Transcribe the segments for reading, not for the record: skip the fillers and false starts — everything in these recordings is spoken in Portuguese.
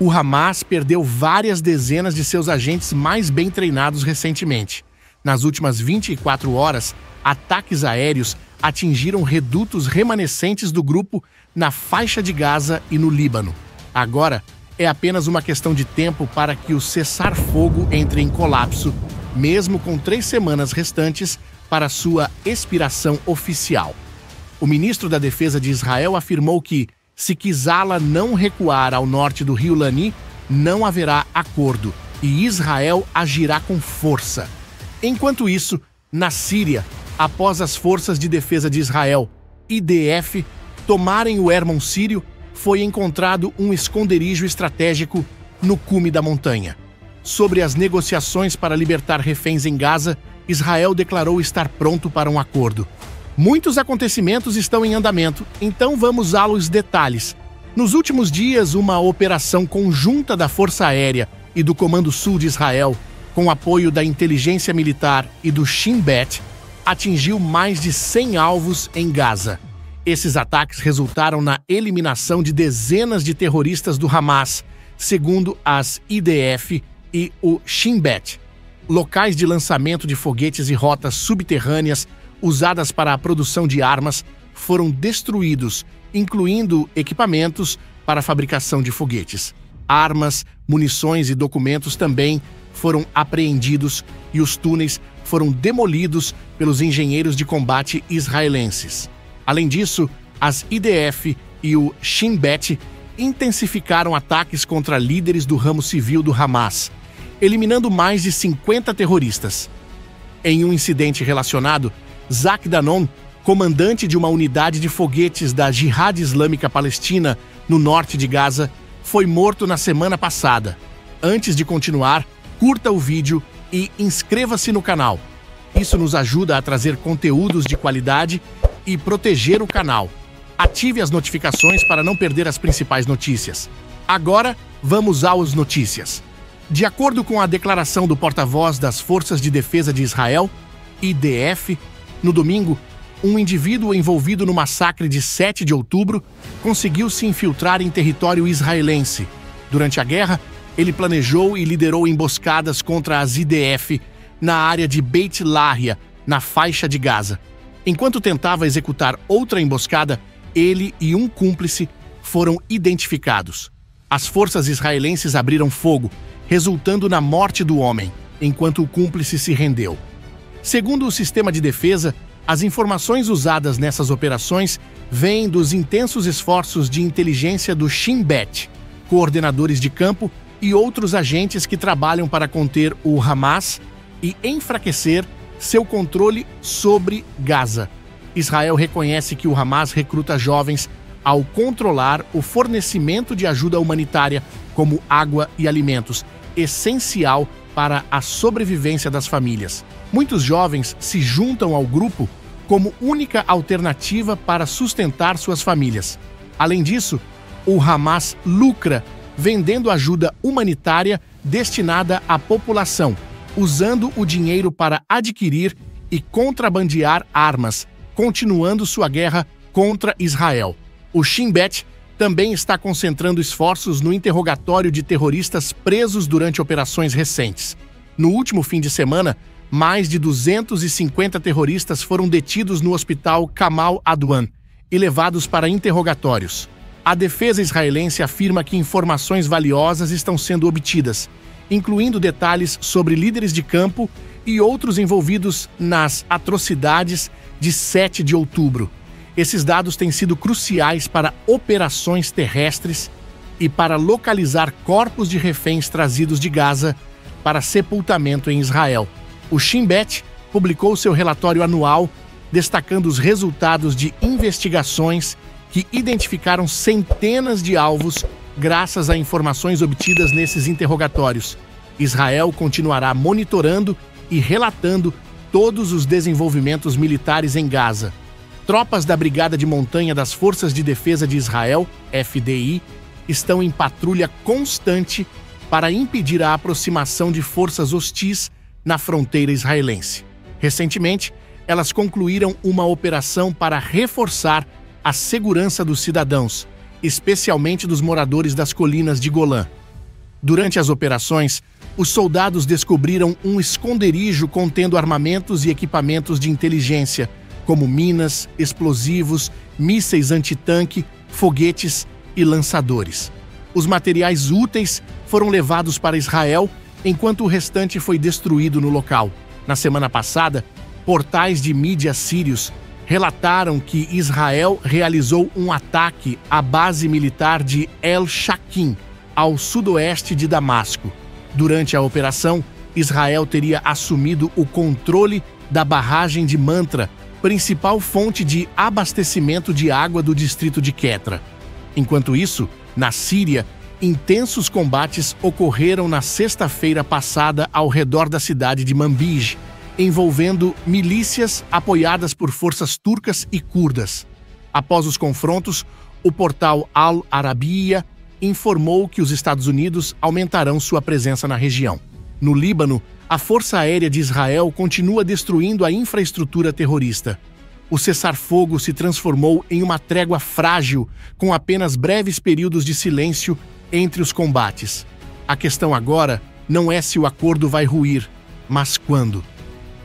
O Hamas perdeu várias dezenas de seus agentes mais bem treinados recentemente. Nas últimas 24 horas, ataques aéreos atingiram redutos remanescentes do grupo na faixa de Gaza e no Líbano. Agora, é apenas uma questão de tempo para que o cessar-fogo entre em colapso, mesmo com 3 semanas restantes para sua expiração oficial. O ministro da Defesa de Israel afirmou que, se Kizala não recuar ao norte do rio Lani, não haverá acordo e Israel agirá com força. Enquanto isso, na Síria, após as Forças de Defesa de Israel, IDF, tomarem o Hermon sírio, foi encontrado um esconderijo estratégico no cume da montanha. Sobre as negociações para libertar reféns em Gaza, Israel declarou estar pronto para um acordo. Muitos acontecimentos estão em andamento, então vamos aos detalhes. Nos últimos dias, uma operação conjunta da Força Aérea e do Comando Sul de Israel, com apoio da inteligência militar e do Shin Bet, atingiu mais de 100 alvos em Gaza. Esses ataques resultaram na eliminação de dezenas de terroristas do Hamas, segundo as IDF e o Shin Bet. Locais de lançamento de foguetes e rotas subterrâneas usadas para a produção de armas foram destruídos, incluindo equipamentos para a fabricação de foguetes. Armas, munições e documentos também foram apreendidos e os túneis foram demolidos pelos engenheiros de combate israelenses. Além disso, as IDF e o Shin Bet intensificaram ataques contra líderes do ramo civil do Hamas, eliminando mais de 50 terroristas. Em um incidente relacionado, Zak Danon, comandante de uma unidade de foguetes da Jihad Islâmica Palestina no norte de Gaza, foi morto na semana passada. Antes de continuar, curta o vídeo e inscreva-se no canal. Isso nos ajuda a trazer conteúdos de qualidade e proteger o canal. Ative as notificações para não perder as principais notícias. Agora, vamos às notícias. De acordo com a declaração do porta-voz das Forças de Defesa de Israel, IDF, no domingo, um indivíduo envolvido no massacre de 7 de outubro conseguiu se infiltrar em território israelense. Durante a guerra, ele planejou e liderou emboscadas contra as IDF na área de Beit Lahia, na faixa de Gaza. Enquanto tentava executar outra emboscada, ele e um cúmplice foram identificados. As forças israelenses abriram fogo, resultando na morte do homem, enquanto o cúmplice se rendeu. Segundo o sistema de defesa, as informações usadas nessas operações vêm dos intensos esforços de inteligência do Shin Bet, coordenadores de campo e outros agentes que trabalham para conter o Hamas e enfraquecer seu controle sobre Gaza. Israel reconhece que o Hamas recruta jovens ao controlar o fornecimento de ajuda humanitária, como água e alimentos, essencial para a sobrevivência das famílias. Muitos jovens se juntam ao grupo como única alternativa para sustentar suas famílias. Além disso, o Hamas lucra vendendo ajuda humanitária destinada à população, usando o dinheiro para adquirir e contrabandear armas, continuando sua guerra contra Israel. O Shin Bet também está concentrando esforços no interrogatório de terroristas presos durante operações recentes. No último fim de semana, mais de 250 terroristas foram detidos no hospital Kamal Adwan e levados para interrogatórios. A defesa israelense afirma que informações valiosas estão sendo obtidas, incluindo detalhes sobre líderes de campo e outros envolvidos nas atrocidades de 7 de outubro. Esses dados têm sido cruciais para operações terrestres e para localizar corpos de reféns trazidos de Gaza para sepultamento em Israel. O Shin Bet publicou seu relatório anual destacando os resultados de investigações que identificaram centenas de alvos graças a informações obtidas nesses interrogatórios. Israel continuará monitorando e relatando todos os desenvolvimentos militares em Gaza. Tropas da Brigada de Montanha das Forças de Defesa de Israel, FDI, estão em patrulha constante para impedir a aproximação de forças hostis na fronteira israelense. Recentemente, elas concluíram uma operação para reforçar a segurança dos cidadãos, especialmente dos moradores das colinas de Golã. Durante as operações, os soldados descobriram um esconderijo contendo armamentos e equipamentos de inteligência, como minas, explosivos, mísseis antitanque, foguetes e lançadores. Os materiais úteis foram levados para Israel, enquanto o restante foi destruído no local. Na semana passada, portais de mídia sírios relataram que Israel realizou um ataque à base militar de El-Shakim, ao sudoeste de Damasco. Durante a operação, Israel teria assumido o controle da barragem de Mantra, principal fonte de abastecimento de água do distrito de Quetra. Enquanto isso, na Síria, intensos combates ocorreram na sexta-feira passada ao redor da cidade de Manbij, envolvendo milícias apoiadas por forças turcas e curdas. Após os confrontos, o portal Al Arabiya informou que os Estados Unidos aumentarão sua presença na região. No Líbano, a Força Aérea de Israel continua destruindo a infraestrutura terrorista. O cessar-fogo se transformou em uma trégua frágil, com apenas breves períodos de silêncio entre os combates. A questão agora não é se o acordo vai ruir, mas quando.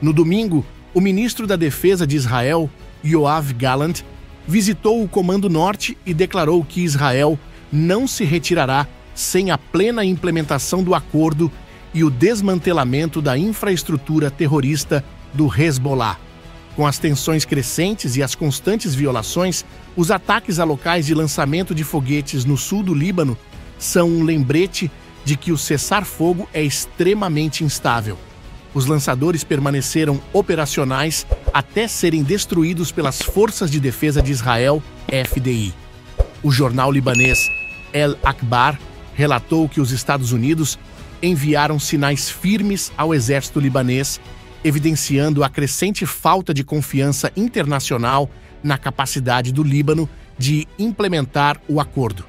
No domingo, o ministro da Defesa de Israel, Yoav Gallant, visitou o Comando Norte e declarou que Israel não se retirará sem a plena implementação do acordo e o desmantelamento da infraestrutura terrorista do Hezbollah. Com as tensões crescentes e as constantes violações, os ataques a locais de lançamento de foguetes no sul do Líbano são um lembrete de que o cessar-fogo é extremamente instável. Os lançadores permaneceram operacionais até serem destruídos pelas Forças de Defesa de Israel, FDI. O jornal libanês El Akbar relatou que os Estados Unidos enviaram sinais firmes ao exército libanês, evidenciando a crescente falta de confiança internacional na capacidade do Líbano de implementar o acordo.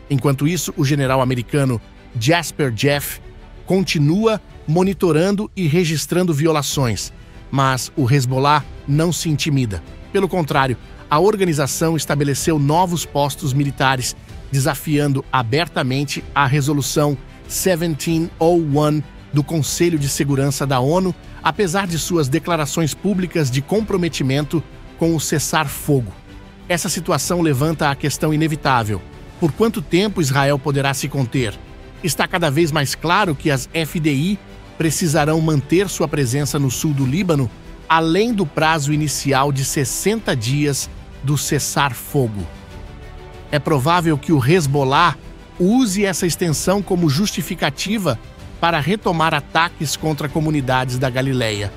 Enquanto isso, o general americano Jasper Jeff continua monitorando e registrando violações, mas o Hezbollah não se intimida. Pelo contrário, a organização estabeleceu novos postos militares, desafiando abertamente a Resolução 1701 do Conselho de Segurança da ONU, apesar de suas declarações públicas de comprometimento com o cessar-fogo. Essa situação levanta a questão inevitável: por quanto tempo Israel poderá se conter? Está cada vez mais claro que as FDI precisarão manter sua presença no sul do Líbano, além do prazo inicial de 60 dias do cessar-fogo. É provável que o Hezbollah use essa extensão como justificativa para retomar ataques contra comunidades da Galileia.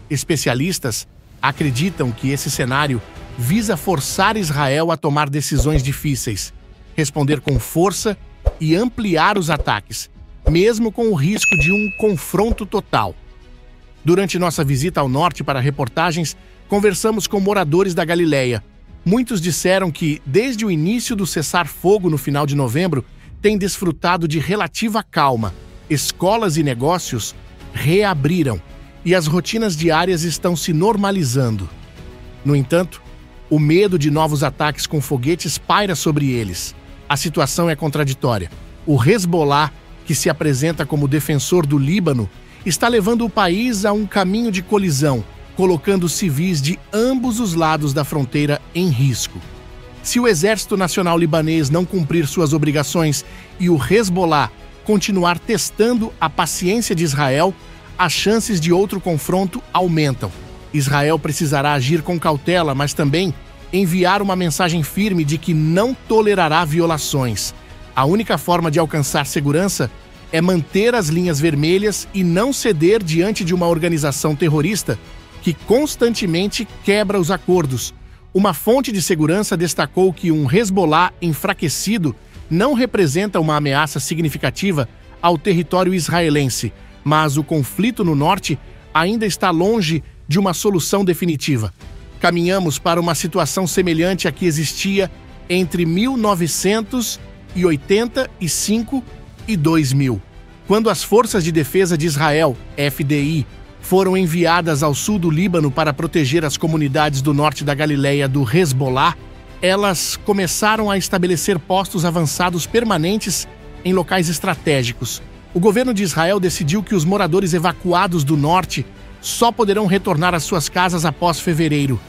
Especialistas acreditam que esse cenário visa forçar Israel a tomar decisões difíceis, responder com força e ampliar os ataques, mesmo com o risco de um confronto total. Durante nossa visita ao norte para reportagens, conversamos com moradores da Galileia. Muitos disseram que, desde o início do cessar-fogo no final de novembro, têm desfrutado de relativa calma. Escolas e negócios reabriram e as rotinas diárias estão se normalizando. No entanto, o medo de novos ataques com foguetes paira sobre eles. A situação é contraditória. O Hezbollah, que se apresenta como defensor do Líbano, está levando o país a um caminho de colisão, colocando civis de ambos os lados da fronteira em risco. Se o Exército Nacional Libanês não cumprir suas obrigações e o Hezbollah continuar testando a paciência de Israel, as chances de outro confronto aumentam. Israel precisará agir com cautela, mas também enviar uma mensagem firme de que não tolerará violações. A única forma de alcançar segurança é manter as linhas vermelhas e não ceder diante de uma organização terrorista que constantemente quebra os acordos. Uma fonte de segurança destacou que um Hezbollah enfraquecido não representa uma ameaça significativa ao território israelense, mas o conflito no norte ainda está longe de uma solução definitiva. Caminhamos para uma situação semelhante à que existia entre 1985 e 2000, quando as Forças de Defesa de Israel, FDI, foram enviadas ao sul do Líbano para proteger as comunidades do norte da Galileia do Hezbollah. Elas começaram a estabelecer postos avançados permanentes em locais estratégicos. O governo de Israel decidiu que os moradores evacuados do norte só poderão retornar às suas casas após fevereiro.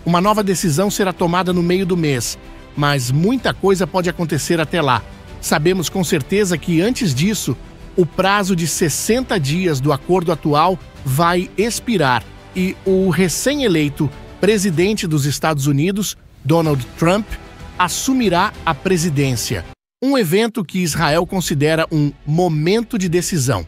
Uma nova decisão será tomada no meio do mês, mas muita coisa pode acontecer até lá. Sabemos com certeza que, antes disso, o prazo de 60 dias do acordo atual vai expirar e o recém-eleito presidente dos Estados Unidos, Donald Trump, assumirá a presidência. Um evento que Israel considera um momento de decisão.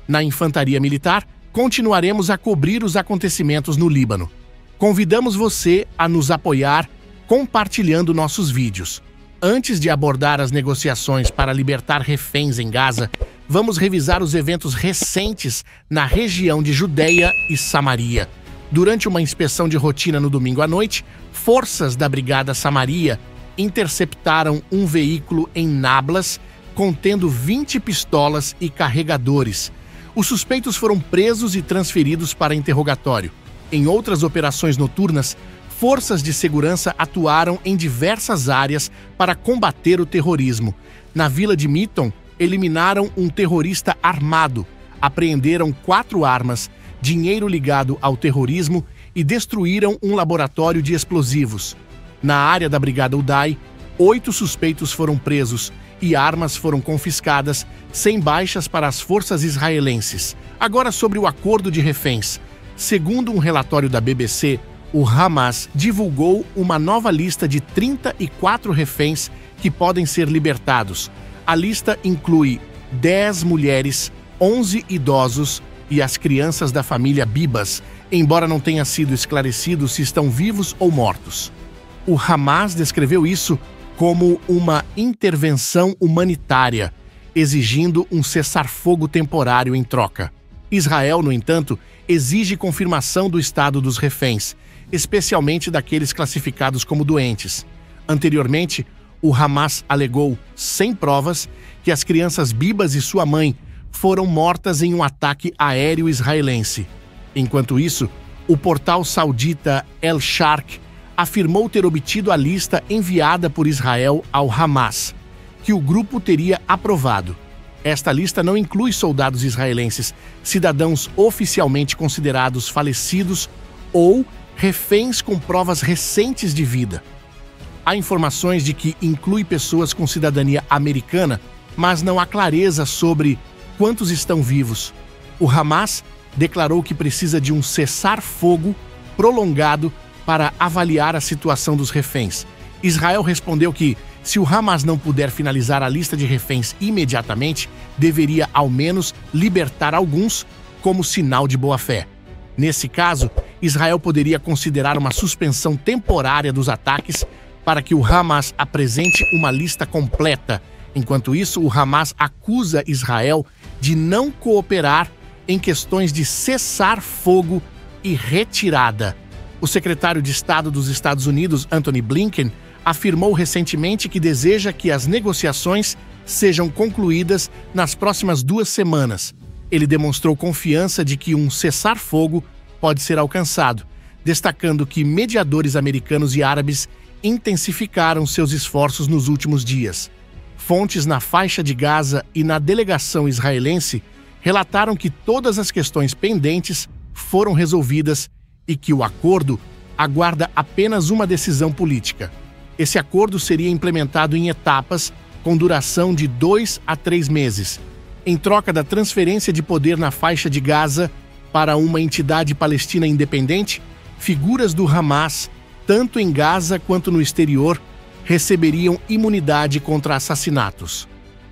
Na infantaria militar, continuaremos a cobrir os acontecimentos no Líbano. Convidamos você a nos apoiar compartilhando nossos vídeos. Antes de abordar as negociações para libertar reféns em Gaza, vamos revisar os eventos recentes na região de Judeia e Samaria. Durante uma inspeção de rotina no domingo à noite, forças da Brigada Samaria interceptaram um veículo em Nablus contendo 20 pistolas e carregadores. Os suspeitos foram presos e transferidos para interrogatório. Em outras operações noturnas, forças de segurança atuaram em diversas áreas para combater o terrorismo. Na vila de Miton, eliminaram um terrorista armado, apreenderam 4 armas, dinheiro ligado ao terrorismo e destruíram um laboratório de explosivos. Na área da Brigada Udai, 8 suspeitos foram presos e armas foram confiscadas, sem baixas para as forças israelenses. Agora sobre o acordo de reféns. Segundo um relatório da BBC, o Hamas divulgou uma nova lista de 34 reféns que podem ser libertados. A lista inclui 10 mulheres, 11 idosos e as crianças da família Bibas, embora não tenha sido esclarecido se estão vivos ou mortos. O Hamas descreveu isso como uma intervenção humanitária, exigindo um cessar-fogo temporário em troca. Israel, no entanto, exige confirmação do estado dos reféns, especialmente daqueles classificados como doentes. Anteriormente, o Hamas alegou, sem provas, que as crianças Bibas e sua mãe foram mortas em um ataque aéreo israelense. Enquanto isso, o portal saudita El Sharq afirmou ter obtido a lista enviada por Israel ao Hamas, que o grupo teria aprovado. Esta lista não inclui soldados israelenses, cidadãos oficialmente considerados falecidos ou reféns com provas recentes de vida. Há informações de que inclui pessoas com cidadania americana, mas não há clareza sobre quantos estão vivos. O Hamas declarou que precisa de um cessar-fogo prolongado para avaliar a situação dos reféns. Israel respondeu que, se o Hamas não puder finalizar a lista de reféns imediatamente, deveria ao menos libertar alguns como sinal de boa-fé. Nesse caso, Israel poderia considerar uma suspensão temporária dos ataques para que o Hamas apresente uma lista completa. Enquanto isso, o Hamas acusa Israel de não cooperar em questões de cessar fogo e retirada. O secretário de Estado dos Estados Unidos, Antony Blinken, afirmou recentemente que deseja que as negociações sejam concluídas nas próximas 2 semanas. Ele demonstrou confiança de que um cessar-fogo pode ser alcançado, destacando que mediadores americanos e árabes intensificaram seus esforços nos últimos dias. Fontes na faixa de Gaza e na delegação israelense relataram que todas as questões pendentes foram resolvidas e que o acordo aguarda apenas uma decisão política. Esse acordo seria implementado em etapas, com duração de 2 a 3 meses, em troca da transferência de poder na faixa de Gaza para uma entidade palestina independente. Figuras do Hamas, tanto em Gaza quanto no exterior, receberiam imunidade contra assassinatos.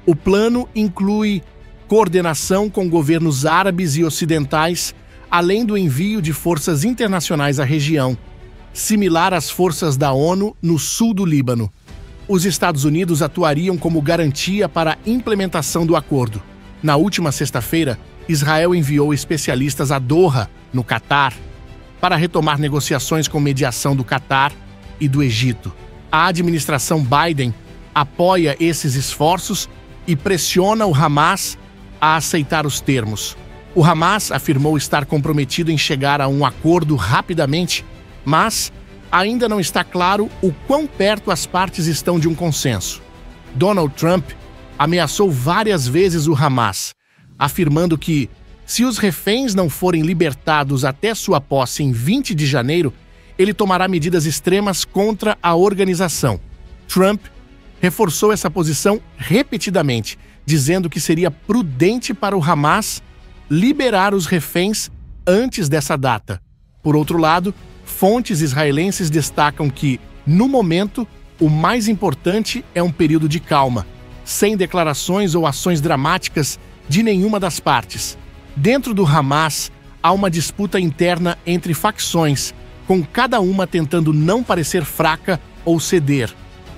O plano inclui coordenação com governos árabes e ocidentais, além do envio de forças internacionais à região, similar às forças da ONU no sul do Líbano. Os Estados Unidos atuariam como garantia para a implementação do acordo. Na última sexta-feira, Israel enviou especialistas a Doha, no Catar, para retomar negociações com mediação do Catar e do Egito. A administração Biden apoia esses esforços e pressiona o Hamas a aceitar os termos. O Hamas afirmou estar comprometido em chegar a um acordo rapidamente, mas ainda não está claro o quão perto as partes estão de um consenso. Donald Trump ameaçou várias vezes o Hamas, afirmando que, se os reféns não forem libertados até sua posse em 20 de janeiro, ele tomará medidas extremas contra a organização. Trump reforçou essa posição repetidamente, dizendo que seria prudente para o Hamas liberar os reféns antes dessa data. Por outro lado, fontes israelenses destacam que, no momento, o mais importante é um período de calma, sem declarações ou ações dramáticas de nenhuma das partes. Dentro do Hamas, há uma disputa interna entre facções, com cada uma tentando não parecer fraca ou ceder.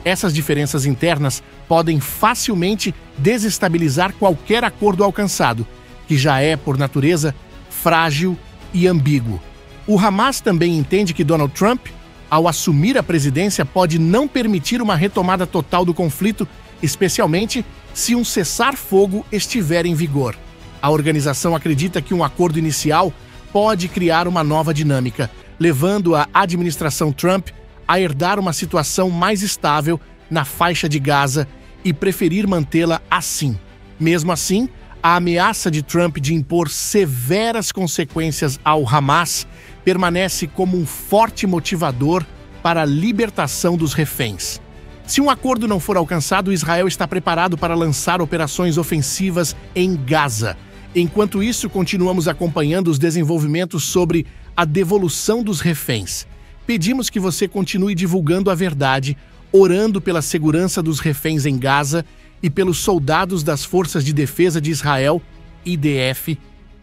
Essas diferenças internas podem facilmente desestabilizar qualquer acordo alcançado, que já é, por natureza, frágil e ambíguo. O Hamas também entende que Donald Trump, ao assumir a presidência, pode não permitir uma retomada total do conflito, especialmente se um cessar-fogo estiver em vigor. A organização acredita que um acordo inicial pode criar uma nova dinâmica, levando a administração Trump a herdar uma situação mais estável na faixa de Gaza e preferir mantê-la assim. Mesmo assim, a ameaça de Trump de impor severas consequências ao Hamas permanece como um forte motivador para a libertação dos reféns. Se um acordo não for alcançado, Israel está preparado para lançar operações ofensivas em Gaza. Enquanto isso, continuamos acompanhando os desenvolvimentos sobre a devolução dos reféns. Pedimos que você continue divulgando a verdade, orando pela segurança dos reféns em Gaza e pelos soldados das Forças de Defesa de Israel, IDF,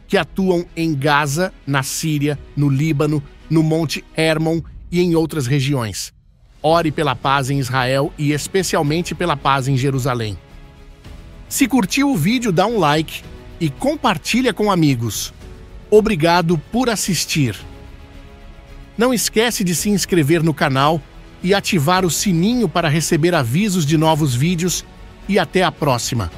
que atuam em Gaza, na Síria, no Líbano, no Monte Hermon e em outras regiões. Ore pela paz em Israel e especialmente pela paz em Jerusalém. Se curtiu o vídeo, dá um like e compartilha com amigos. Obrigado por assistir. Não esquece de se inscrever no canal e ativar o sininho para receber avisos de novos vídeos e até a próxima.